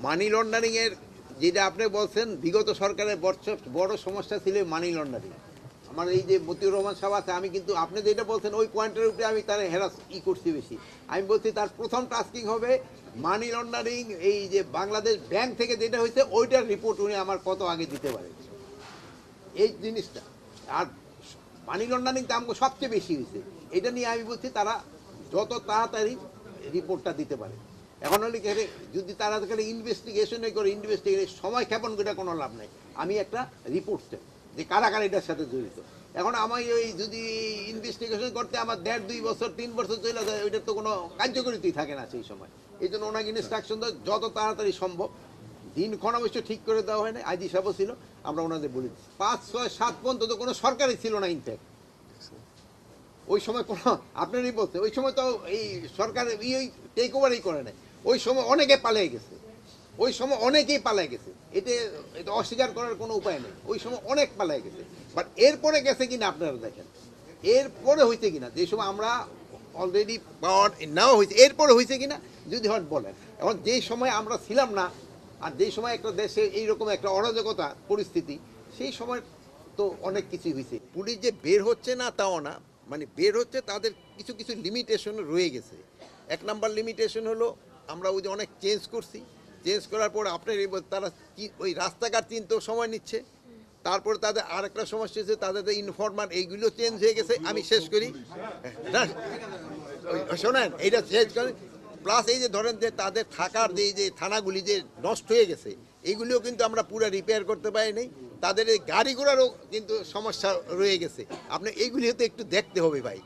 মানি লন্ডারিংয়ের যেটা আপনি বলছেন বিগত সরকারের বড় সমস্যা ছিল মানি লন্ডারিং। আমার এই যে মতিউর রহমান সাহেব আছে, আমি কিন্তু আপনি যেটা বলছেন ওই পয়েন্টের উপরে আমি তার হেরাস করছি বেশি। আমি বলছি তার প্রথম টাস্কিং হবে মানি লন্ডারিং, এই যে বাংলাদেশ ব্যাংক থেকে যেটা হয়েছে ওইটার রিপোর্ট উনি আমার কত আগে দিতে পারে এই জিনিসটা। আর মানি লন্ডারিং তো আমাকে সবচেয়ে বেশি হয়েছে, এটা নিয়ে আমি বলছি তারা যত তাড়াতাড়ি রিপোর্টটা দিতে পারে। এখন হলে যদি তারা ইনভেস্টিগেশনে করে সময় ক্ষেপণ করে কোনো লাভ নেই। আমি একটা রিপোর্ট চাই যে কারা কারা এটার সাথে জড়িত। এখন আমি ওই যদি ইনভেস্টিগেশন করতে আমার 1.5-2 বছর 3 বছর চলে যায়, ওইটার তো কোনো কার্যকরিতাই থাকে না সেই সময়। এই জন্য ওনাকে ইনস্ট্রাকশন দেয় যত তাড়াতাড়ি সম্ভব। দিনক্ষণ অবশ্য ঠিক করে দেওয়া হয় না, আইজি সাহেবও ছিল, আমরা ওনাদের বলি 5, 6, 7 পর্যন্ত তো কোনো সরকারই ছিল না ইনফ্যাক্ট ওই সময়। কোনো আপনারই বলতে ওই সময় তো এই সরকার ওই টেক ওভারই করে নেয়। ওই সময় অনেকে পালিয়ে গেছে, ওই সময় অনেকেই পালিয়ে গেছে, এটা অস্বীকার করার কোনো উপায় নেই। ওই সময় অনেক পালিয়ে গেছে, বাট এরপরে গেছে কিনা আপনারা দেখেন, এরপরে হয়েছে কিনা, যে সময় আমরা অলরেডি পাওয়ার নেওয়া হয়েছে এরপরে হয়েছে কিনা যদি হন বলেন। এখন যেই সময় আমরা ছিলাম না, আর যেই সময় একটা দেশে এইরকম একটা অরাজকতা পরিস্থিতি, সেই সময় তো অনেক কিছুই হয়েছে। পুলিশ যে বের হচ্ছে না তাও না, মানে বের হচ্ছে, তাদের কিছু কিছু লিমিটেশন রয়ে গেছে। 1 নাম্বার লিমিটেশন হলো আমরা ওই যে অনেক চেঞ্জ করছি, চেঞ্জ করার পর আপনার তারা ওই রাস্তাঘাট চিনতেও সময় নিচ্ছে। তারপরে তাদের আর একটা সমস্যা হচ্ছে তাদের ইনফরমার এইগুলো চেঞ্জ হয়ে গেছে। আমি শেষ করি না, শোনেন এইটা শেষ করি। প্লাস এই যে ধরেন যে তাদের থাকার যে থানাগুলি যে নষ্ট হয়ে গেছে, এইগুলিও কিন্তু আমরা পুরো রিপেয়ার করতে পারিনি। তাদের এই গাড়ি ঘোড়ারও কিন্তু সমস্যা রয়ে গেছে। আপনি এইগুলি হয়তো একটু দেখতে হবে ভাই।